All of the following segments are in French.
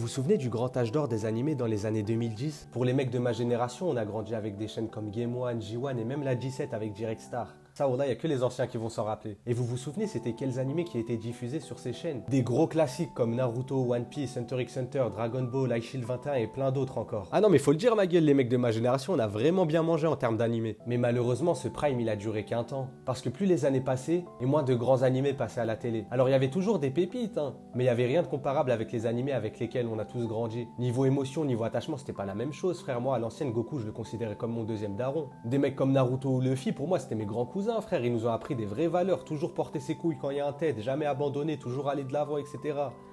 souvenez du grand âge d'or des animés dans les années 2010? Pour les mecs de ma génération, on a grandi avec des chaînes comme Game One, J1 et même la J7 avec Direct Star. Ça, il n'y a que les anciens qui vont s'en rappeler. Et vous vous souvenez, c'était quels animés qui étaient diffusés sur ces chaînes? Des gros classiques comme Naruto, One Piece, Hunter x Hunter, Dragon Ball, Ice Shield 21 et plein d'autres encore. Ah non, mais faut le dire, ma gueule, les mecs de ma génération, on a vraiment bien mangé en termes d'animés. Mais malheureusement, ce prime, il a duré qu'un temps. Parce que plus les années passaient, et moins de grands animés passaient à la télé. Alors il y avait toujours des pépites, hein, mais il n'y avait rien de comparable avec les animés avec lesquels on a tous grandi. Niveau émotion, niveau attachement, c'était pas la même chose, frère. Moi, à l'ancienne, Goku, je le considérais comme mon deuxième daron. Des mecs comme Naruto ou Luffy, pour moi, c'était mes grands cousins, frère. Ils nous ont appris des vraies valeurs, toujours porter ses couilles quand il y a un TED, jamais abandonner, toujours aller de l'avant, etc.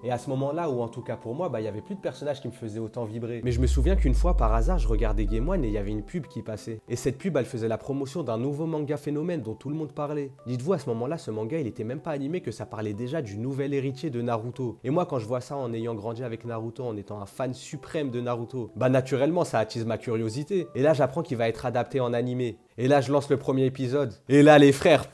Et à ce moment-là, ou en tout cas pour moi, il y avait plus de personnages qui me faisaient autant vibrer. Mais je me souviens qu'une fois, par hasard, je regardais Game One et il y avait une pub qui passait. Et cette pub, elle faisait la promotion d'un nouveau manga phénomène dont tout le monde parlait. Dites-vous, à ce moment-là, ce manga, il était même pas animé, que ça parlait déjà du nouvel héritier de Naruto. Et moi, quand je vois ça en ayant grandi avec Naruto, en étant un fan suprême de Naruto, naturellement, ça attise ma curiosité. Et là, j'apprends qu'il va être adapté en animé. Et là, je lance le premier épisode. Et là, les frères,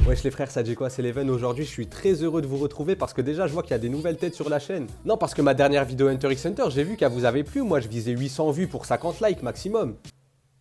Wesh les frères, ça dit quoi, c'est Leven. Aujourd'hui, je suis très heureux de vous retrouver parce que déjà, je vois qu'il y a des nouvelles têtes sur la chaîne. Non, parce que ma dernière vidéo Hunter x Hunter, j'ai vu qu'elle vous avait plu. Moi, je visais 800 vues pour 50 likes maximum.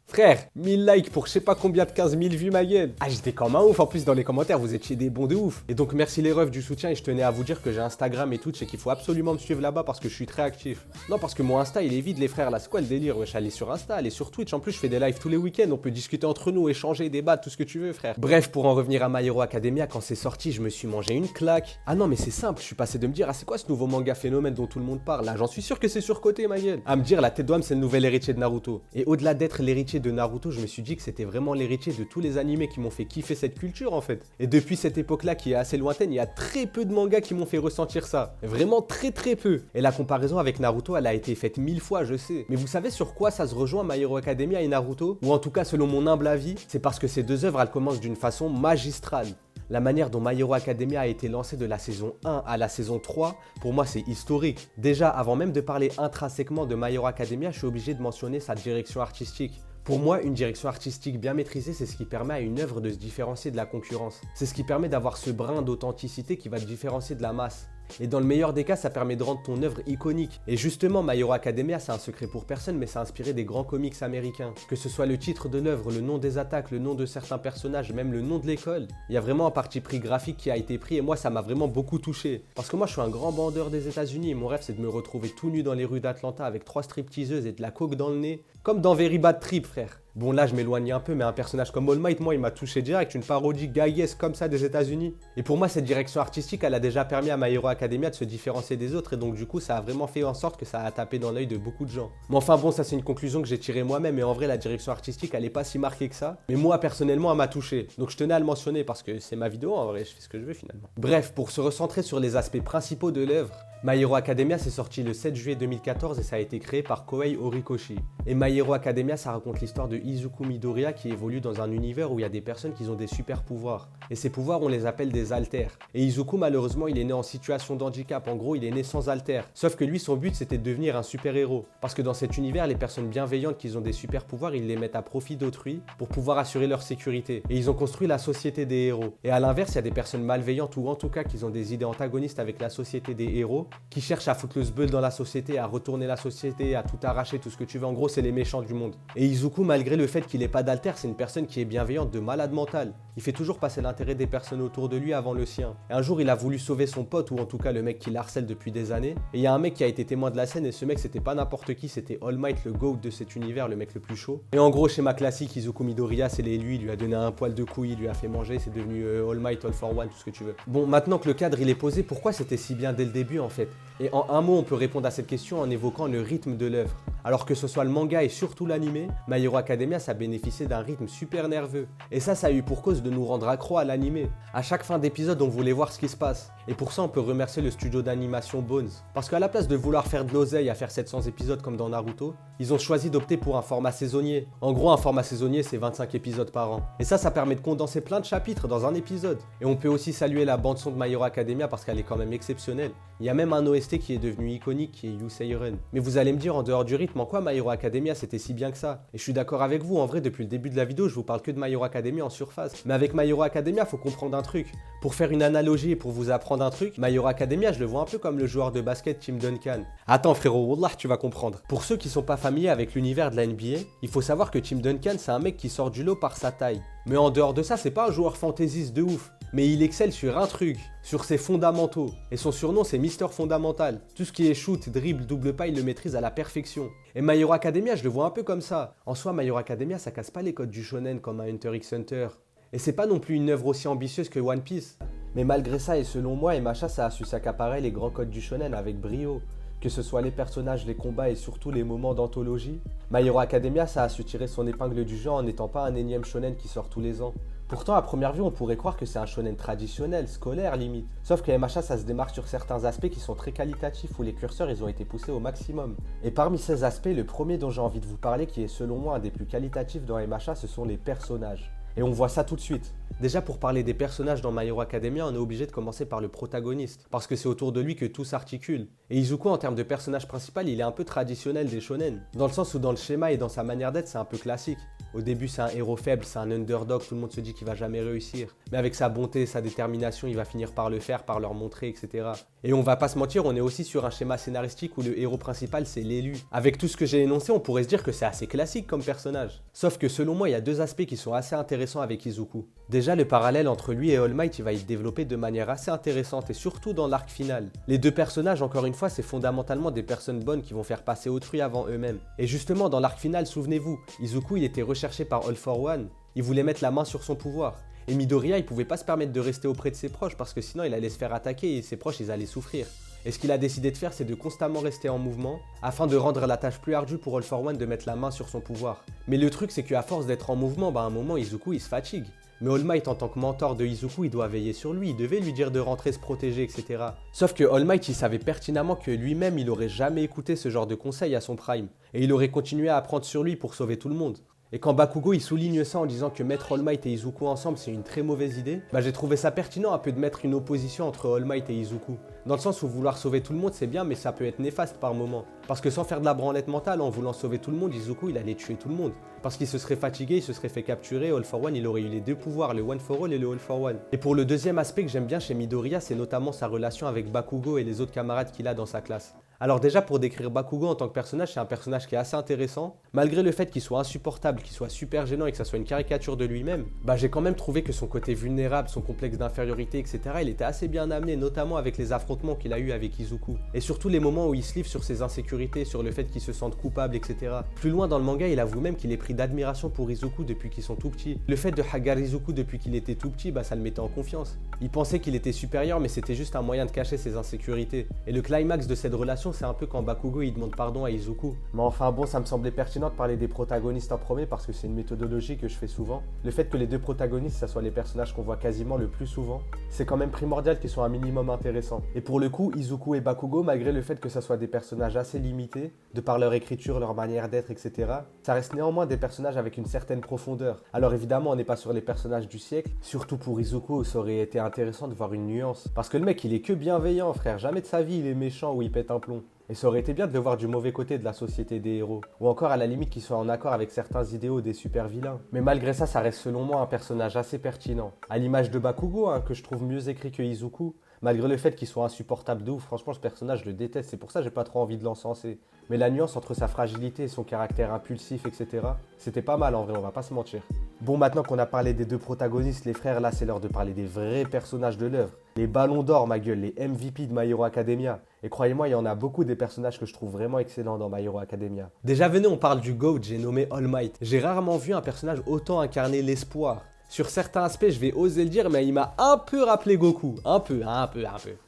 Frère, 1000 likes pour je sais pas combien de 15 000 vues, ma gueule. Ah, j'étais comme un ouf. En plus, dans les commentaires, vous étiez des bons de ouf. Et donc, merci les refs du soutien. Et je tenais à vous dire que j'ai Instagram et Twitch et qu'il faut absolument me suivre là-bas parce que je suis très actif. Non, parce que mon Insta, il est vide, les frères. Là, c'est quoi le délire? Wesh, allez sur Insta, allez sur Twitch. En plus, je fais des lives tous les week-ends. On peut discuter entre nous, échanger, débattre, tout ce que tu veux, frère. Bref, pour en revenir à My Hero Academia, quand c'est sorti, je me suis mangé une claque. Ah non, mais c'est simple. Je suis passé de me dire, ah, c'est quoi ce nouveau manga phénomène dont tout le monde parle? Là, j'en suis sûr que c'est surcoté, ma gueule. À me dire, la tête d'homme, c'est le nouvel héritier de Naruto. Et au-delà d'être l'héritier de Naruto, je me suis dit que c'était vraiment l'héritier de tous les animés qui m'ont fait kiffer cette culture en fait. Et depuis cette époque-là qui est assez lointaine, il y a très peu de mangas qui m'ont fait ressentir ça. Vraiment très peu. Et la comparaison avec Naruto, elle a été faite 1000 fois, je sais. Mais vous savez sur quoi ça se rejoint My Hero Academia et Naruto? Ou en tout cas selon mon humble avis, c'est parce que ces deux œuvres, elles commencent d'une façon magistrale. La manière dont My Hero Academia a été lancée de la saison 1 à la saison 3, pour moi c'est historique. Déjà, avant même de parler intrinsèquement de My Hero Academia, je suis obligé de mentionner sa direction artistique. Pour moi, une direction artistique bien maîtrisée, c'est ce qui permet à une œuvre de se différencier de la concurrence. C'est ce qui permet d'avoir ce brin d'authenticité qui va te différencier de la masse. Et dans le meilleur des cas, ça permet de rendre ton œuvre iconique. Et justement, My Hero Academia, c'est un secret pour personne, mais c'est inspiré des grands comics américains. Que ce soit le titre de l'œuvre, le nom des attaques, le nom de certains personnages, même le nom de l'école, il y a vraiment un parti pris graphique qui a été pris et moi, ça m'a vraiment beaucoup touché. Parce que moi, je suis un grand bandeur des États-Unis et mon rêve, c'est de me retrouver tout nu dans les rues d'Atlanta avec 3 stripteaseuses et de la coke dans le nez, comme dans Very Bad Trip, frère. Bon, là, je m'éloigne un peu, mais un personnage comme All Might, moi, il m'a touché direct, une parodie gaillesque comme ça des États-Unis. Et pour moi, cette direction artistique, elle a déjà permis à My Hero Academia de se différencier des autres, et donc du coup, ça a vraiment fait en sorte que ça a tapé dans l'œil de beaucoup de gens. Mais enfin bon, ça c'est une conclusion que j'ai tirée moi-même, et en vrai, la direction artistique, elle est pas si marquée que ça. Mais moi, personnellement, elle m'a touché. Donc je tenais à le mentionner parce que c'est ma vidéo, en vrai, je fais ce que je veux finalement. Bref, pour se recentrer sur les aspects principaux de l'œuvre, My Hero Academia s'est sorti le 7 juillet 2014 et ça a été créé par Kohei Horikoshi. Et My Hero Academia, ça raconte l'histoire de Izuku Midoriya qui évolue dans un univers où il y a des personnes qui ont des super pouvoirs. Et ces pouvoirs, on les appelle des alters. Et Izuku, malheureusement, il est né en situation de handicap. En gros, il est né sans alters. Sauf que lui, son but, c'était de devenir un super-héros. Parce que dans cet univers, les personnes bienveillantes qui ont des super pouvoirs, ils les mettent à profit d'autrui pour pouvoir assurer leur sécurité. Et ils ont construit la société des héros. Et à l'inverse, il y a des personnes malveillantes ou en tout cas qui ont des idées antagonistes avec la société des héros, qui cherchent à foutre le sbeul dans la société, à retourner la société, à tout arracher, tout ce que tu veux. En gros, c'est les méchants du monde. Et Izuku, malgré le fait qu'il n'ait pas d'alter, c'est une personne qui est bienveillante, de malade mental. Il fait toujours passer l'intérêt des personnes autour de lui avant le sien. Et un jour, il a voulu sauver son pote, ou en tout cas le mec qui l'harcèle depuis des années. Et il y a un mec qui a été témoin de la scène, et ce mec, c'était pas n'importe qui, c'était All Might, le GOAT de cet univers, le mec le plus chaud. Et en gros, schéma classique, Izuku Midoriya, c'est lui, il lui a donné un poil de couille, il lui a fait manger, c'est devenu All Might, All for One, tout ce que tu veux. Bon, maintenant que le cadre il est posé, pourquoi c'était si bien dès le début en fait? Et en un mot, on peut répondre à cette question en évoquant le rythme de l'œuvre. Alors que ce soit le manga et surtout l'anime, My Hero Academia, ça bénéficiait d'un rythme super nerveux. Et ça a eu pour cause de nous rendre accro à l'anime. À chaque fin d'épisode, on voulait voir ce qui se passe. Et pour ça, on peut remercier le studio d'animation Bones. Parce qu'à la place de vouloir faire de l'oseille à faire 700 épisodes comme dans Naruto, ils ont choisi d'opter pour un format saisonnier. En gros, un format saisonnier, c'est 25 épisodes par an. Et ça permet de condenser plein de chapitres dans un épisode. Et on peut aussi saluer la bande-son de My Hero Academia parce qu'elle est quand même exceptionnelle. Il y a même un OST qui est devenu iconique, qui est You Say Run. Mais vous allez me dire, en dehors du rythme, en quoi My Hero Academia c'était si bien que ça? Et je suis d'accord avec avec vous, en vrai, depuis le début de la vidéo, je vous parle que de My Hero Academia en surface. Mais avec My Hero Academia, faut comprendre un truc. Pour faire une analogie et pour vous apprendre un truc, My Hero Academia, je le vois un peu comme le joueur de basket Tim Duncan. Attends frérot, wallah, tu vas comprendre. Pour ceux qui sont pas familiers avec l'univers de la NBA, il faut savoir que Tim Duncan, c'est un mec qui sort du lot par sa taille. Mais en dehors de ça, c'est pas un joueur fantaisiste de ouf. Mais il excelle sur un truc, sur ses fondamentaux. Et son surnom, c'est Mister Fondamental. Tout ce qui est shoot, dribble, double pas, il le maîtrise à la perfection. Et My Hero Academia, je le vois un peu comme ça. En soi, My Hero Academia, ça casse pas les codes du shonen comme un Hunter x Hunter. Et c'est pas non plus une œuvre aussi ambitieuse que One Piece. Mais malgré ça, et selon moi, MHA, ça a su s'accaparer les grands codes du shonen avec brio. Que ce soit les personnages, les combats et surtout les moments d'anthologie. My Hero Academia, ça a su tirer son épingle du jeu en n'étant pas un énième shonen qui sort tous les ans. Pourtant, à première vue, on pourrait croire que c'est un shonen traditionnel, scolaire limite. Sauf que MHA, ça se démarque sur certains aspects qui sont très qualitatifs, où les curseurs, ils ont été poussés au maximum. Et parmi ces aspects, le premier dont j'ai envie de vous parler, qui est selon moi un des plus qualitatifs dans MHA, ce sont les personnages. Et on voit ça tout de suite. Déjà, pour parler des personnages dans My Hero Academia, on est obligé de commencer par le protagoniste, parce que c'est autour de lui que tout s'articule. Et Izuku, en termes de personnage principal, il est un peu traditionnel des shonen, dans le sens où dans le schéma et dans sa manière d'être, c'est un peu classique. Au début, c'est un héros faible, c'est un underdog, tout le monde se dit qu'il va jamais réussir. Mais avec sa bonté, sa détermination, il va finir par le faire, par leur montrer, etc. Et on va pas se mentir, on est aussi sur un schéma scénaristique où le héros principal, c'est l'élu. Avec tout ce que j'ai énoncé, on pourrait se dire que c'est assez classique comme personnage. Sauf que selon moi, il y a deux aspects qui sont assez intéressants avec Izuku. Déjà, le parallèle entre lui et All Might, il va être développé de manière assez intéressante et surtout dans l'arc final. Les deux personnages, encore une fois, c'est fondamentalement des personnes bonnes qui vont faire passer autrui avant eux-mêmes. Et justement, dans l'arc final, souvenez-vous, Izuku, il était recherché par All for One. Il voulait mettre la main sur son pouvoir. Et Midoriya, il pouvait pas se permettre de rester auprès de ses proches parce que sinon il allait se faire attaquer et ses proches, ils allaient souffrir. Et ce qu'il a décidé de faire, c'est de constamment rester en mouvement afin de rendre la tâche plus ardue pour All for One de mettre la main sur son pouvoir. Mais le truc, c'est qu'à force d'être en mouvement, à un moment, Izuku, il se fatigue. Mais All Might, en tant que mentor de Izuku, il doit veiller sur lui, il devait lui dire de rentrer, se protéger, etc. Sauf que All Might, il savait pertinemment que lui-même, il aurait jamais écouté ce genre de conseils à son prime. Et il aurait continué à apprendre sur lui pour sauver tout le monde. Et quand Bakugo il souligne ça en disant que mettre All Might et Izuku ensemble c'est une très mauvaise idée, j'ai trouvé ça pertinent un peu de mettre une opposition entre All Might et Izuku. Dans le sens où vouloir sauver tout le monde c'est bien mais ça peut être néfaste par moment. Parce que sans faire de la branlette mentale, en voulant sauver tout le monde, Izuku il allait tuer tout le monde. Parce qu'il se serait fatigué, il se serait fait capturer, All for One il aurait eu les deux pouvoirs, le One for All et le All for One. Et pour le deuxième aspect que j'aime bien chez Midoriya, c'est notamment sa relation avec Bakugo et les autres camarades qu'il a dans sa classe. Alors déjà pour décrire Bakugo en tant que personnage, c'est un personnage qui est assez intéressant. Malgré le fait qu'il soit insupportable, qu'il soit super gênant et que ça soit une caricature de lui-même, j'ai quand même trouvé que son côté vulnérable, son complexe d'infériorité, etc. il était assez bien amené, notamment avec les affrontements qu'il a eu avec Izuku. Et surtout les moments où il se livre sur ses insécurités, sur le fait qu'il se sente coupable, etc. Plus loin dans le manga, il avoue même qu'il est pris d'admiration pour Izuku depuis qu'ils sont tout petits. Le fait de hagar Izuku depuis qu'il était tout petit, ça le mettait en confiance. Il pensait qu'il était supérieur mais c'était juste un moyen de cacher ses insécurités. Et le climax de cette relation, c'est un peu quand Bakugo il demande pardon à Izuku. Mais enfin bon, ça me semblait pertinent de parler des protagonistes en premier parce que c'est une méthodologie que je fais souvent. Le fait que les deux protagonistes, ça soit les personnages qu'on voit quasiment le plus souvent, c'est quand même primordial qu'ils soient un minimum intéressants. Et pour le coup, Izuku et Bakugo, malgré le fait que ça soit des personnages assez limités, de par leur écriture, leur manière d'être, etc., ça reste néanmoins des personnages avec une certaine profondeur. Alors évidemment, on n'est pas sur les personnages du siècle, surtout pour Izuku, ça aurait été intéressant de voir une nuance. Parce que le mec, il est que bienveillant, frère, jamais de sa vie il est méchant ou il pète un plomb. Et ça aurait été bien de le voir du mauvais côté de la société des héros. Ou encore à la limite qu'il soit en accord avec certains idéaux des super vilains. Mais malgré ça, ça reste selon moi un personnage assez pertinent. À l'image de Bakugo, que je trouve mieux écrit que Izuku. Malgré le fait qu'il soit insupportable de ouf, franchement ce personnage je le déteste, c'est pour ça que j'ai pas trop envie de l'encenser. Mais la nuance entre sa fragilité et son caractère impulsif, etc., c'était pas mal en vrai, on va pas se mentir. Bon, maintenant qu'on a parlé des deux protagonistes, les frères, là c'est l'heure de parler des vrais personnages de l'œuvre. Les ballons d'or, ma gueule, les MVP de My Hero Academia. Et croyez-moi, il y en a beaucoup des personnages que je trouve vraiment excellents dans My Hero Academia. Déjà venez, on parle du GOAT, j'ai nommé All Might. J'ai rarement vu un personnage autant incarner l'espoir. Sur certains aspects, je vais oser le dire, mais il m'a un peu rappelé Goku. Un peu.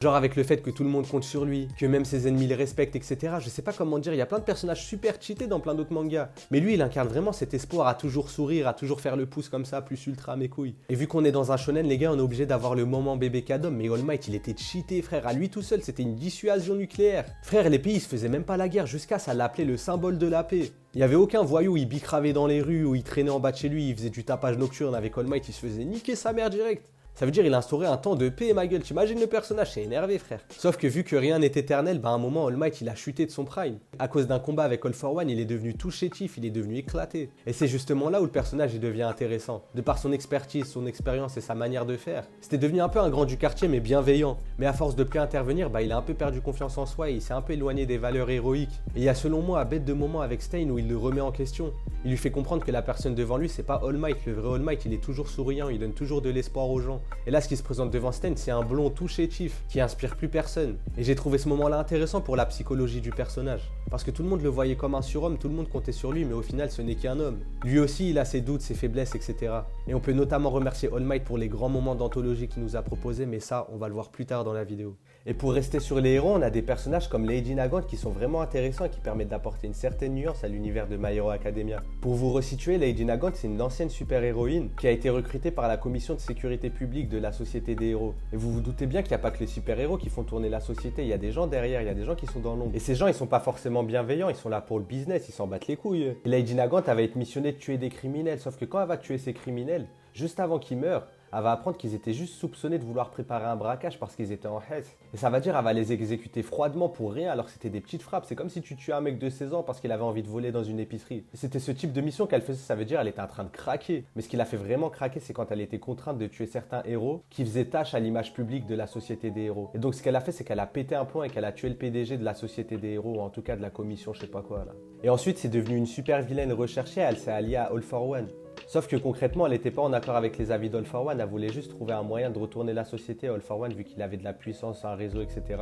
Genre avec le fait que tout le monde compte sur lui, que même ses ennemis le respectent, etc. Je sais pas comment dire, il y a plein de personnages super cheatés dans plein d'autres mangas. Mais lui, il incarne vraiment cet espoir à toujours sourire, à toujours faire le pouce comme ça, plus ultra mes couilles. Et vu qu'on est dans un shonen, les gars, on est obligé d'avoir le moment bébé Kadom. Mais All Might, il était cheaté, frère. À lui tout seul, c'était une dissuasion nucléaire. Frère, les pays, ils se faisaient même pas la guerre, jusqu'à ça l'appelait le symbole de la paix. Il n'y avait aucun voyou, il bicravait dans les rues ou il traînait en bas de chez lui, il faisait du tapage nocturne avec All Might, il se faisait niquer sa mère direct. Ça veut dire il a instauré un temps de paix, ma gueule. T'imagines le personnage, c'est énervé, frère. Sauf que vu que rien n'est éternel, à un moment, All Might, il a chuté de son prime. À cause d'un combat avec All for One, il est devenu tout chétif, il est devenu éclaté. Et c'est justement là où le personnage il devient intéressant. De par son expertise, son expérience et sa manière de faire. C'était devenu un peu un grand du quartier, mais bienveillant. Mais à force de plus intervenir, il a un peu perdu confiance en soi et il s'est un peu éloigné des valeurs héroïques. Et il y a selon moi un bête de moment avec Stein où il le remet en question. Il lui fait comprendre que la personne devant lui, c'est pas All Might. Le vrai All Might, il est toujours souriant, il donne toujours de l'espoir aux gens. Et là, ce qui se présente devant Stein, c'est un blond tout chétif qui inspire plus personne. Et j'ai trouvé ce moment-là intéressant pour la psychologie du personnage. Parce que tout le monde le voyait comme un surhomme, tout le monde comptait sur lui, mais au final, ce n'est qu'un homme. Lui aussi, il a ses doutes, ses faiblesses, etc. Et on peut notamment remercier All Might pour les grands moments d'anthologie qu'il nous a proposés, mais ça, on va le voir plus tard dans la vidéo. Et pour rester sur les héros, on a des personnages comme Lady Nagant qui sont vraiment intéressants et qui permettent d'apporter une certaine nuance à l'univers de My Hero Academia. Pour vous resituer, Lady Nagant, c'est une ancienne super-héroïne qui a été recrutée par la commission de sécurité publique de la Société des Héros. Et vous vous doutez bien qu'il n'y a pas que les super-héros qui font tourner la société, il y a des gens derrière, il y a des gens qui sont dans l'ombre. Et ces gens, ils sont pas forcément bienveillants, ils sont là pour le business, ils s'en battent les couilles. Et Lady Nagant, elle va être missionnée de tuer des criminels, sauf que quand elle va tuer ces criminels, juste avant qu'ils meurent, elle va apprendre qu'ils étaient juste soupçonnés de vouloir préparer un braquage parce qu'ils étaient en Hesse. Et ça va dire, elle va les exécuter froidement pour rien alors que c'était des petites frappes. C'est comme si tu tuais un mec de 16 ans parce qu'il avait envie de voler dans une épicerie. Et c'était ce type de mission qu'elle faisait, ça veut dire elle était en train de craquer. Mais ce qui l'a fait vraiment craquer, c'est quand elle était contrainte de tuer certains héros qui faisaient tâche à l'image publique de la Société des Héros. Et donc ce qu'elle a fait, c'est qu'elle a pété un plomb et qu'elle a tué le PDG de la Société des Héros, ou en tout cas de la commission, je sais pas quoi là. Et ensuite, c'est devenu une super vilaine recherchée, elle s'est alliée à All for One. Sauf que concrètement, elle n'était pas en accord avec les avis d'All for One, elle voulait juste trouver un moyen de retourner la société. All for One, vu qu'il avait de la puissance, un réseau, etc.,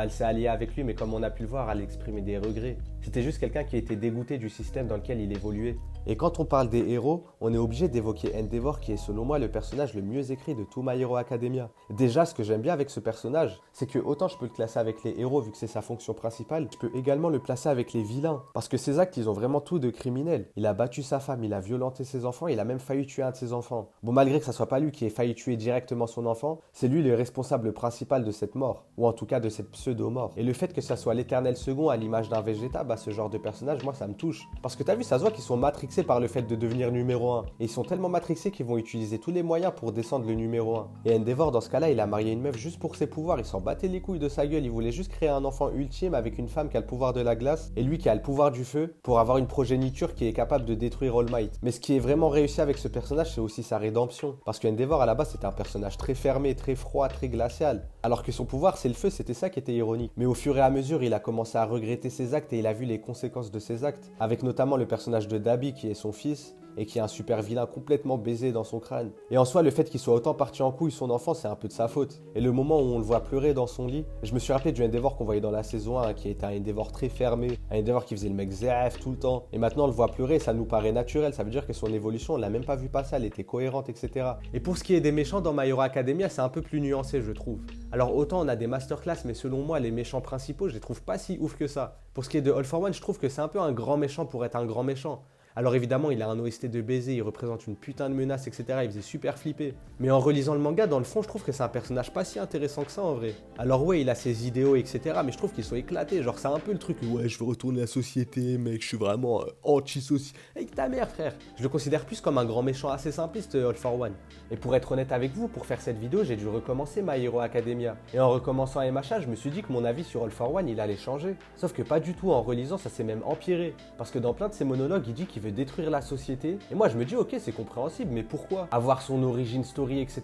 elle s'est alliée avec lui, mais comme on a pu le voir, elle exprimait des regrets. C'était juste quelqu'un qui était dégoûté du système dans lequel il évoluait. Et quand on parle des héros, on est obligé d'évoquer Endeavor, qui est selon moi le personnage le mieux écrit de tout My Hero Academia. Déjà, ce que j'aime bien avec ce personnage, c'est que autant je peux le classer avec les héros vu que c'est sa fonction principale, je peux également le placer avec les vilains. Parce que ses actes, ils ont vraiment tout de criminel. Il a battu sa femme, il a violenté ses enfants, il a même failli tuer un de ses enfants. Bon, malgré que ça soit pas lui qui ait failli tuer directement son enfant, c'est lui le responsable principal de cette mort, ou en tout cas de cette pseudo-mort. Et le fait que ça soit l'éternel second à l'image d'un Vegeta, ce genre de personnage, moi ça me touche. Parce que t'as vu, ça se voit qu'ils sont matrixés par le fait de devenir numéro 1. Et ils sont tellement matrixés qu'ils vont utiliser tous les moyens pour descendre le numéro 1. Et Endeavor, dans ce cas-là, il a marié une meuf juste pour ses pouvoirs, il s'en battait les couilles de sa gueule, il voulait juste créer un enfant ultime avec une femme qui a le pouvoir de la glace, et lui qui a le pouvoir du feu, pour avoir une progéniture qui est capable de détruire All Might. Mais ce qui est vraiment réussi avec ce personnage, c'est aussi sa rédemption. Parce que Endeavor, à la base, c'était un personnage très fermé, très froid, très glacial. Alors que son pouvoir, c'est le feu, c'était ça qui était ironique. Mais au fur et à mesure, il a commencé à regretter ses actes et il a vu les conséquences de ses actes. Avec notamment le personnage de Dabi, qui est son fils, et qui est un super vilain complètement baisé dans son crâne. Et en soi, le fait qu'il soit autant parti en couille son enfant, c'est un peu de sa faute. Et le moment où on le voit pleurer dans son lit, je me suis rappelé du Endeavor qu'on voyait dans la saison 1, qui était un Endeavor très fermé, un Endeavor qui faisait le mec zéf tout le temps. Et maintenant, on le voit pleurer, ça nous paraît naturel, ça veut dire que son évolution, on l'a même pas vu passer, elle était cohérente, etc. Et pour ce qui est des méchants dans My Hero Academia, c'est un peu plus nuancé, je trouve. Alors autant on a des masterclass, mais selon moi, les méchants principaux, je les trouve pas si ouf que ça. Pour ce qui est de All for One, je trouve que c'est un peu un grand méchant pour être un grand méchant. Alors évidemment, il a un OST de baiser, il représente une putain de menace, etc. Il faisait super flipper. Mais en relisant le manga, dans le fond, je trouve que c'est un personnage pas si intéressant que ça en vrai. Alors ouais, il a ses idéaux, etc. Mais je trouve qu'ils sont éclatés. Genre, c'est un peu le truc, ouais, je veux retourner la société, mec, je suis vraiment anti-société. Avec ta mère, frère. Je le considère plus comme un grand méchant assez simpliste, All for One. Et pour être honnête avec vous, pour faire cette vidéo, j'ai dû recommencer My Hero Academia. Et en recommençant MHA, je me suis dit que mon avis sur All for One, il allait changer. Sauf que pas du tout, en relisant, ça s'est même empiré. Parce que dans plein de ses monologues, il dit qu'il veut détruire la société. Et moi je me dis ok, c'est compréhensible, mais pourquoi avoir son origin story, etc.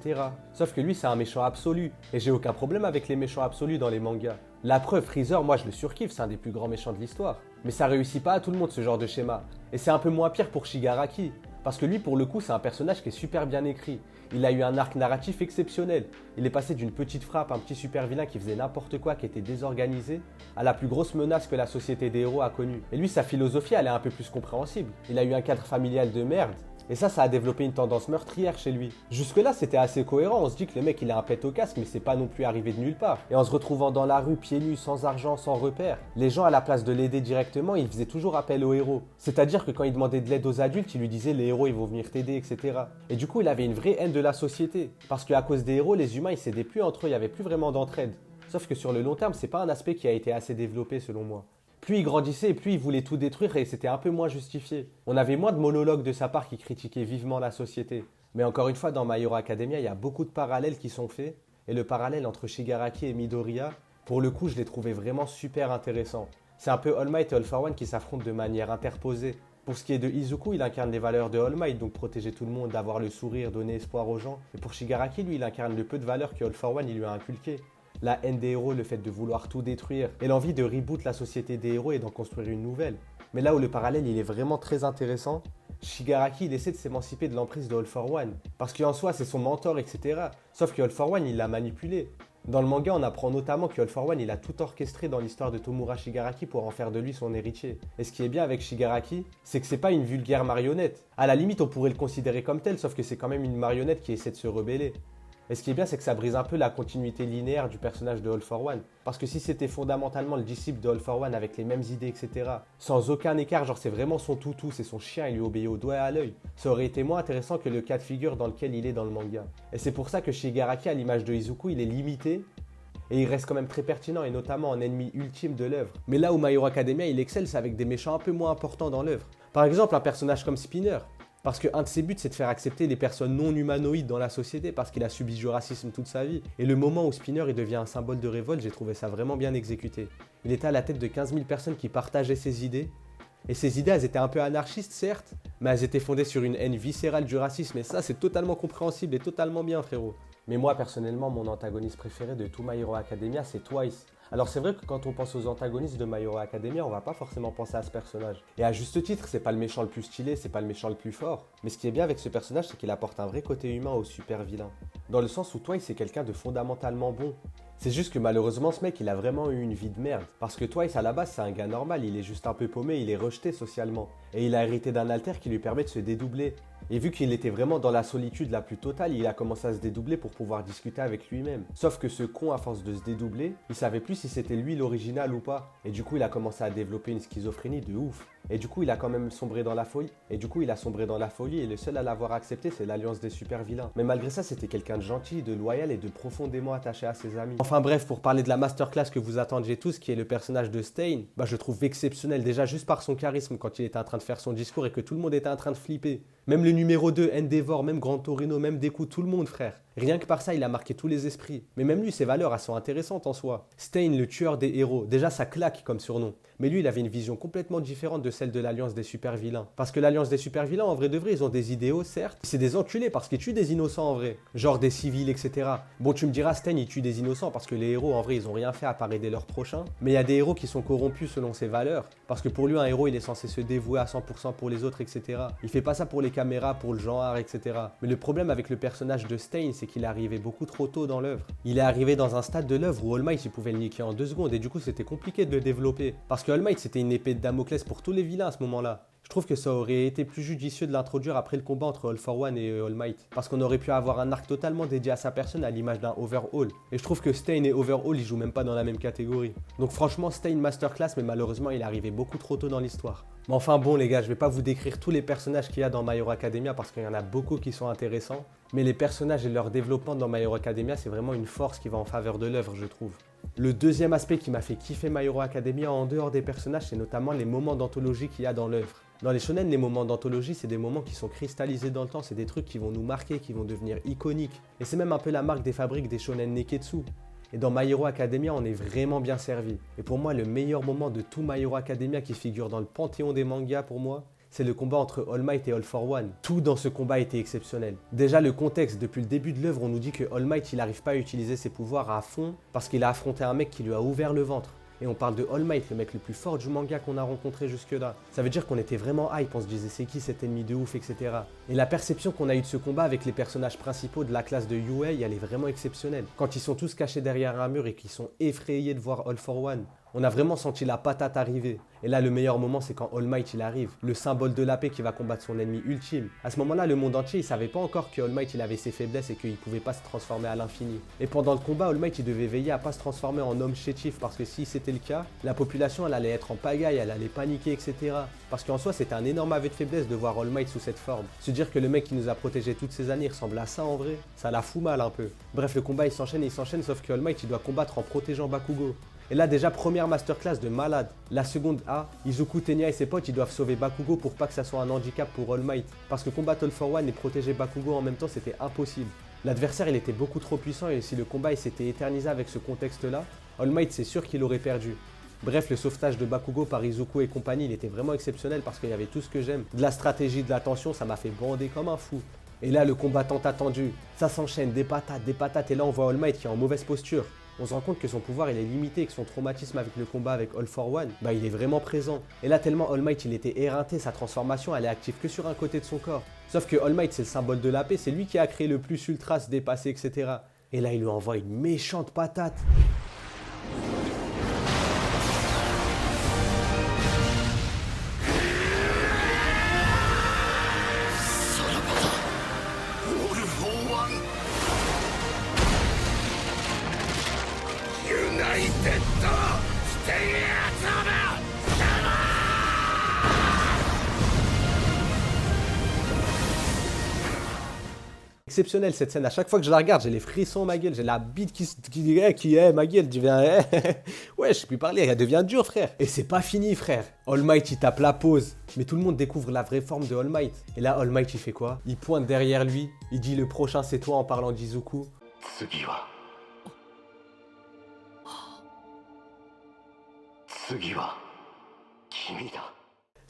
Sauf que lui c'est un méchant absolu. Et j'ai aucun problème avec les méchants absolus dans les mangas. La preuve, Freezer, moi je le surkiffe, c'est un des plus grands méchants de l'histoire. Mais ça réussit pas à tout le monde ce genre de schéma. Et c'est un peu moins pire pour Shigaraki. Parce que lui, pour le coup, c'est un personnage qui est super bien écrit. Il a eu un arc narratif exceptionnel. Il est passé d'une petite frappe, un petit super vilain qui faisait n'importe quoi, qui était désorganisé, à la plus grosse menace que la société des héros a connue. Et lui, sa philosophie, elle est un peu plus compréhensible. Il a eu un cadre familial de merde. Et ça a développé une tendance meurtrière chez lui. Jusque-là, c'était assez cohérent. On se dit que le mec, il a un pet au casque, mais c'est pas non plus arrivé de nulle part. Et en se retrouvant dans la rue, pieds nus, sans argent, sans repère, les gens, à la place de l'aider directement, ils faisaient toujours appel aux héros. C'est-à-dire que quand il demandait de l'aide aux adultes, il lui disait les héros, ils vont venir t'aider, etc. Et du coup, il avait une vraie haine de la société. Parce qu'à cause des héros, les humains, ils s'aidaient plus entre eux, il n'y avait plus vraiment d'entraide. Sauf que sur le long terme, c'est pas un aspect qui a été assez développé selon moi. Plus il grandissait, plus il voulait tout détruire et c'était un peu moins justifié. On avait moins de monologues de sa part qui critiquaient vivement la société. Mais encore une fois, dans My Hero Academia, il y a beaucoup de parallèles qui sont faits. Et le parallèle entre Shigaraki et Midoriya, pour le coup, je l'ai trouvé vraiment super intéressant. C'est un peu All Might et All For One qui s'affrontent de manière interposée. Pour ce qui est de Izuku, il incarne les valeurs de All Might, donc protéger tout le monde, avoir le sourire, donner espoir aux gens. Et pour Shigaraki, lui, il incarne le peu de valeurs que All For One il lui a inculqué. La haine des héros, le fait de vouloir tout détruire, et l'envie de reboot la société des héros et d'en construire une nouvelle. Mais là où le parallèle il est vraiment très intéressant, Shigaraki il essaie de s'émanciper de l'emprise de All For One. Parce qu'en soi c'est son mentor, etc. Sauf que All For One il l'a manipulé. Dans le manga on apprend notamment que All For One il a tout orchestré dans l'histoire de Tomura Shigaraki pour en faire de lui son héritier. Et ce qui est bien avec Shigaraki, c'est que c'est pas une vulgaire marionnette. À la limite on pourrait le considérer comme tel, sauf que c'est quand même une marionnette qui essaie de se rebeller. Et ce qui est bien, c'est que ça brise un peu la continuité linéaire du personnage de All For One. Parce que si c'était fondamentalement le disciple de All For One avec les mêmes idées, etc., sans aucun écart, genre c'est vraiment son toutou, c'est son chien, il lui obéit au doigt et à l'œil, ça aurait été moins intéressant que le cas de figure dans lequel il est dans le manga. Et c'est pour ça que Shigaraki, à l'image de Izuku, il est limité, et il reste quand même très pertinent, et notamment en ennemi ultime de l'œuvre. Mais là où My Hero Academia, il excelle, c'est avec des méchants un peu moins importants dans l'œuvre. Par exemple, un personnage comme Spinner. Parce qu'un de ses buts, c'est de faire accepter les personnes non humanoïdes dans la société parce qu'il a subi du racisme toute sa vie. Et le moment où Spinner il devient un symbole de révolte, j'ai trouvé ça vraiment bien exécuté. Il était à la tête de 15 000 personnes qui partageaient ses idées. Et ces idées, elles étaient un peu anarchistes, certes, mais elles étaient fondées sur une haine viscérale du racisme. Et ça, c'est totalement compréhensible et totalement bien, frérot. Mais moi, personnellement, mon antagoniste préféré de tout My Hero Academia, c'est Twice. Alors c'est vrai que quand on pense aux antagonistes de My Hero Academia, on va pas forcément penser à ce personnage. Et à juste titre, c'est pas le méchant le plus stylé, c'est pas le méchant le plus fort. Mais ce qui est bien avec ce personnage, c'est qu'il apporte un vrai côté humain au super vilain. Dans le sens où Twice c'est quelqu'un de fondamentalement bon. C'est juste que malheureusement ce mec il a vraiment eu une vie de merde. Parce que Twice à la base c'est un gars normal, il est juste un peu paumé, il est rejeté socialement. Et il a hérité d'un alter qui lui permet de se dédoubler. Et vu qu'il était vraiment dans la solitude la plus totale, il a commencé à se dédoubler pour pouvoir discuter avec lui-même. Sauf que ce con, à force de se dédoubler, il savait plus si c'était lui l'original ou pas. Et du coup, il a commencé à développer une schizophrénie de ouf. Et du coup, il a quand même sombré dans la folie. Et le seul à l'avoir accepté, c'est l'alliance des super vilains. Mais malgré ça, c'était quelqu'un de gentil, de loyal et de profondément attaché à ses amis. Enfin bref, pour parler de la masterclass que vous attendiez tous, qui est le personnage de Stain, je le trouve exceptionnel déjà juste par son charisme quand il était en train de faire son discours et que tout le monde était en train de flipper. Même le numéro 2, Endeavor, même Grand Torino, même Deku, tout le monde, frère. Rien que par ça, il a marqué tous les esprits. Mais même lui, ses valeurs, elles sont intéressantes en soi. Stain, le tueur des héros. Déjà, ça claque comme surnom. Mais lui, il avait une vision complètement différente de celle de l'Alliance des super vilains. Parce que l'Alliance des super vilains, en vrai de vrai, ils ont des idéaux, certes. C'est des enculés parce qu'ils tuent des innocents en vrai. Genre des civils, etc. Bon, tu me diras, Stain, il tue des innocents parce que les héros, en vrai, ils ont rien fait à part aider leurs prochains. Mais il y a des héros qui sont corrompus selon ses valeurs. Parce que pour lui, un héros, il est censé se dévouer à 100% pour les autres, etc. Il fait pas ça pour les caméras, pour le genre, etc. Mais le problème avec le personnage de Stain, c'est qu'il est arrivé beaucoup trop tôt dans l'œuvre. Il est arrivé dans un stade de l'œuvre où All Might, il pouvait le niquer en 2 secondes et du coup, c'était compliqué de le développer. Parce que All Might, c'était une épée de Damoclès pour tous les vilains à ce moment-là. Je trouve que ça aurait été plus judicieux de l'introduire après le combat entre All For One et All Might. Parce qu'on aurait pu avoir un arc totalement dédié à sa personne à l'image d'un Overhaul. Et je trouve que Stain et Overhaul, ils jouent même pas dans la même catégorie. Donc franchement, Stain masterclass, mais malheureusement, il est arrivé beaucoup trop tôt dans l'histoire. Mais enfin bon les gars, je vais pas vous décrire tous les personnages qu'il y a dans My Hero Academia parce qu'il y en a beaucoup qui sont intéressants. Mais les personnages et leur développement dans My Hero Academia, c'est vraiment une force qui va en faveur de l'œuvre, je trouve. Le deuxième aspect qui m'a fait kiffer My Hero Academia en dehors des personnages, c'est notamment les moments d'anthologie qu'il y a dans l'œuvre. Dans les shonen, les moments d'anthologie, c'est des moments qui sont cristallisés dans le temps, c'est des trucs qui vont nous marquer, qui vont devenir iconiques. Et c'est même un peu la marque des fabriques des shonen Neketsu. Et dans My Hero Academia, on est vraiment bien servi. Et pour moi, le meilleur moment de tout My Hero Academia qui figure dans le panthéon des mangas pour moi, c'est le combat entre All Might et All For One. Tout dans ce combat était exceptionnel. Déjà le contexte, depuis le début de l'œuvre, on nous dit que All Might, il n'arrive pas à utiliser ses pouvoirs à fond parce qu'il a affronté un mec qui lui a ouvert le ventre. Et on parle de All Might, le mec le plus fort du manga qu'on a rencontré jusque-là. Ça veut dire qu'on était vraiment hype, on se disait c'est qui cet ennemi de ouf, etc. Et la perception qu'on a eue de ce combat avec les personnages principaux de la classe de Yuei, elle est vraiment exceptionnelle. Quand ils sont tous cachés derrière un mur et qu'ils sont effrayés de voir All For One, on a vraiment senti la patate arriver. Et là, le meilleur moment, c'est quand All Might il arrive, le symbole de la paix qui va combattre son ennemi ultime. À ce moment-là, le monde entier, il savait pas encore que All Might il avait ses faiblesses et qu'il pouvait pas se transformer à l'infini. Et pendant le combat, All Might il devait veiller à pas se transformer en homme chétif parce que si c'était le cas, la population elle allait être en pagaille, elle allait paniquer, etc. Parce qu'en soi, c'était un énorme aveu de faiblesse de voir All Might sous cette forme. Se dire que le mec qui nous a protégé toutes ces années ressemble à ça en vrai, ça la fout mal un peu. Bref, le combat il s'enchaîne, sauf que All Might il doit combattre en protégeant Bakugo. Et là déjà première masterclass de malade. La seconde A, Izuku, Tenya et ses potes ils doivent sauver Bakugo pour pas que ça soit un handicap pour All Might. Parce que combattre All for One et protéger Bakugo en même temps c'était impossible. L'adversaire il était beaucoup trop puissant et si le combat il s'était éternisé avec ce contexte là, All Might c'est sûr qu'il aurait perdu. Bref, le sauvetage de Bakugo par Izuku et compagnie, il était vraiment exceptionnel parce qu'il y avait tout ce que j'aime. De la stratégie, de la tension, ça m'a fait bander comme un fou. Et là, le combat tant attendu, ça s'enchaîne, des patates, et là on voit All Might qui est en mauvaise posture. On se rend compte que son pouvoir il est limité et que son traumatisme avec le combat avec All for One, bah il est vraiment présent. Et là tellement All Might il était éreinté, sa transformation elle est active que sur un côté de son corps. Sauf que All Might c'est le symbole de la paix, c'est lui qui a créé le plus ultra, se dépasser, etc. Et là il lui envoie une méchante patate. Exceptionnel cette scène, à chaque fois que je la regarde, j'ai les frissons ma gueule, j'ai la bite qui est ma gueule, devient ouais, je sais plus parler, elle devient dure frère. Et c'est pas fini frère. All Might il tape la pause, mais tout le monde découvre la vraie forme de All Might. Et là All Might il fait quoi? Il pointe derrière lui, il dit le prochain c'est toi en parlant d'Izuku.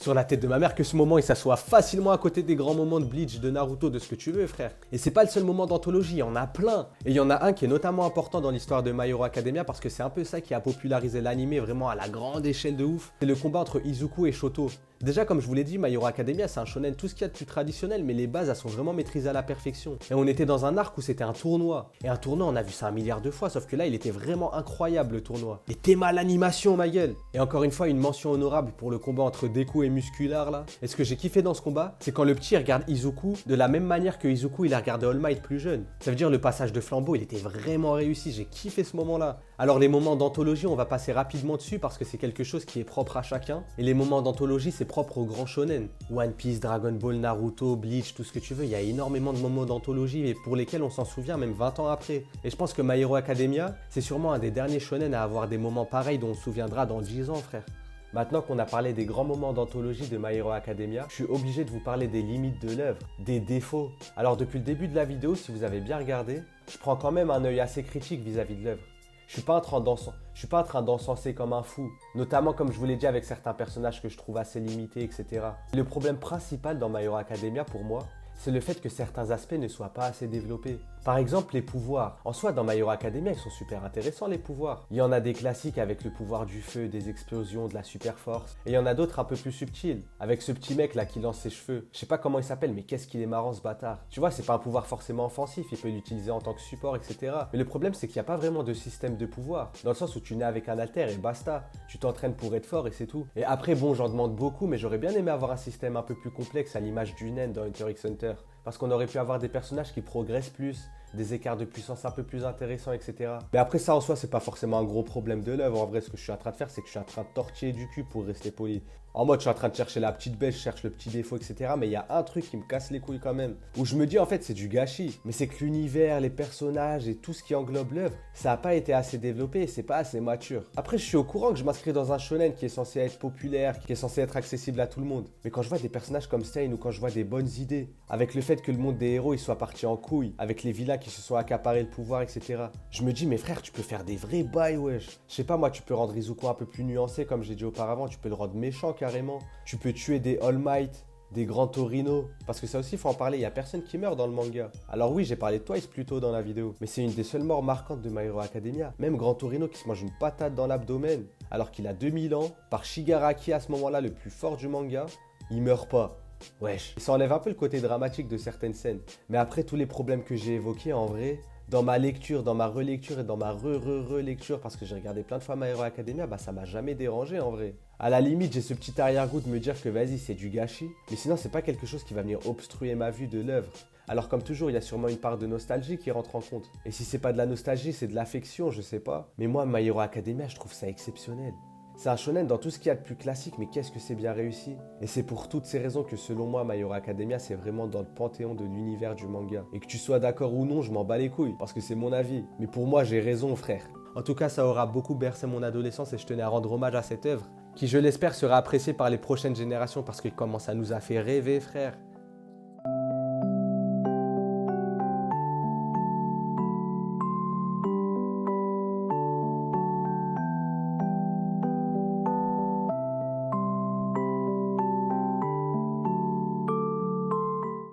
Sur la tête de ma mère que ce moment il s'assoit facilement à côté des grands moments de Bleach, de Naruto, de ce que tu veux frère. Et c'est pas le seul moment d'anthologie, il y en a plein. Et il y en a un qui est notamment important dans l'histoire de My Hero Academia parce que c'est un peu ça qui a popularisé l'anime vraiment à la grande échelle de ouf. C'est le combat entre Izuku et Shoto. Déjà comme je vous l'ai dit, My Hero Academia c'est un shonen tout ce qu'il y a de plus traditionnel mais les bases elles sont vraiment maîtrisées à la perfection. Et on était dans un arc où c'était un tournoi. Et un tournoi on a vu ça un milliard de fois sauf que là il était vraiment incroyable le tournoi. Et t'es mal l'animation ma gueule. Et encore une fois une mention honorable pour le combat entre Deku et Muscular là. Et ce que j'ai kiffé dans ce combat c'est quand le petit regarde Izuku de la même manière que Izuku il a regardé All Might plus jeune. Ça veut dire le passage de flambeau il était vraiment réussi, j'ai kiffé ce moment là. Alors les moments d'anthologie on va passer rapidement dessus parce que c'est quelque chose qui est propre à chacun. Et les moments d'anthologie c'est propre au grand shonen. One Piece, Dragon Ball, Naruto, Bleach, tout ce que tu veux, il y a énormément de moments d'anthologie et pour lesquels on s'en souvient même 20 ans après. Et je pense que My Hero Academia, c'est sûrement un des derniers shonen à avoir des moments pareils dont on se souviendra dans 10 ans frère. Maintenant qu'on a parlé des grands moments d'anthologie de My Hero Academia, je suis obligé de vous parler des limites de l'œuvre, des défauts. Alors depuis le début de la vidéo, si vous avez bien regardé, je prends quand même un œil assez critique vis-à-vis de l'œuvre. Je suis pas en train d'encenser comme un fou, notamment comme je vous l'ai dit avec certains personnages que je trouve assez limités, etc. Le problème principal dans My Hero Academia pour moi, c'est le fait que certains aspects ne soient pas assez développés. Par exemple, les pouvoirs. En soi, dans My Hero Academia, ils sont super intéressants, les pouvoirs. Il y en a des classiques avec le pouvoir du feu, des explosions, de la super force. Et il y en a d'autres un peu plus subtils, avec ce petit mec là qui lance ses cheveux. Je sais pas comment il s'appelle, mais qu'est-ce qu'il est marrant ce bâtard. Tu vois, c'est pas un pouvoir forcément offensif, il peut l'utiliser en tant que support, etc. Mais le problème, c'est qu'il n'y a pas vraiment de système de pouvoir. Dans le sens où tu nais avec un alter et basta. Tu t'entraînes pour être fort et c'est tout. Et après, bon, j'en demande beaucoup, mais j'aurais bien aimé avoir un système un peu plus complexe à l'image du Nen dans Hunter x Hunter. Parce qu'on aurait pu avoir des personnages qui progressent plus, des écarts de puissance un peu plus intéressants, etc. Mais après ça en soi c'est pas forcément un gros problème de l'œuvre. En vrai ce que je suis en train de faire c'est que je suis en train de tortiller du cul pour rester poli. En mode je suis en train de chercher la petite bête, je cherche le petit défaut, etc. Mais il y a un truc qui me casse les couilles quand même. Où je me dis en fait c'est du gâchis. Mais c'est que l'univers, les personnages et tout ce qui englobe l'œuvre, ça n'a pas été assez développé et c'est pas assez mature. Après je suis au courant que je m'inscris dans un shonen qui est censé être populaire, qui est censé être accessible à tout le monde. Mais quand je vois des personnages comme Stein ou quand je vois des bonnes idées, avec le fait que le monde des héros il soit parti en couille, avec les vilains qui se sont accaparés le pouvoir, etc. Je me dis mais frère tu peux faire des vrais bails wesh. Je sais pas moi tu peux rendre Izuku un peu plus nuancé comme j'ai dit auparavant, tu peux le rendre méchant carrément. Tu peux tuer des All Might, des grands Torino. Parce que ça aussi, il faut en parler, il n'y a personne qui meurt dans le manga. Alors oui, j'ai parlé de Twice plus tôt dans la vidéo. Mais c'est une des seules morts marquantes de My Hero Academia. Même Grand Torino qui se mange une patate dans l'abdomen, alors qu'il a 2000 ans, par Shigaraki à ce moment-là, le plus fort du manga, il meurt pas. Wesh. Ça enlève un peu le côté dramatique de certaines scènes. Mais après tous les problèmes que j'ai évoqués, en vrai, dans ma lecture, dans ma relecture et dans ma relecture, parce que j'ai regardé plein de fois My Hero Academia, bah ça m'a jamais dérangé en vrai. À la limite, j'ai ce petit arrière-goût de me dire que vas-y, c'est du gâchis, mais sinon c'est pas quelque chose qui va venir obstruer ma vue de l'œuvre. Alors comme toujours, il y a sûrement une part de nostalgie qui rentre en compte. Et si c'est pas de la nostalgie, c'est de l'affection, je sais pas. Mais moi, My Hero Academia, je trouve ça exceptionnel. C'est un shonen dans tout ce qu'il y a de plus classique, mais qu'est-ce que c'est bien réussi. Et c'est pour toutes ces raisons que selon moi, My Hero Academia, c'est vraiment dans le panthéon de l'univers du manga. Et que tu sois d'accord ou non, je m'en bats les couilles, parce que c'est mon avis. Mais pour moi, j'ai raison, frère. En tout cas, ça aura beaucoup bercé mon adolescence et je tenais à rendre hommage à cette œuvre, qui je l'espère sera appréciée par les prochaines générations parce qu'il commence à nous a fait rêver frère.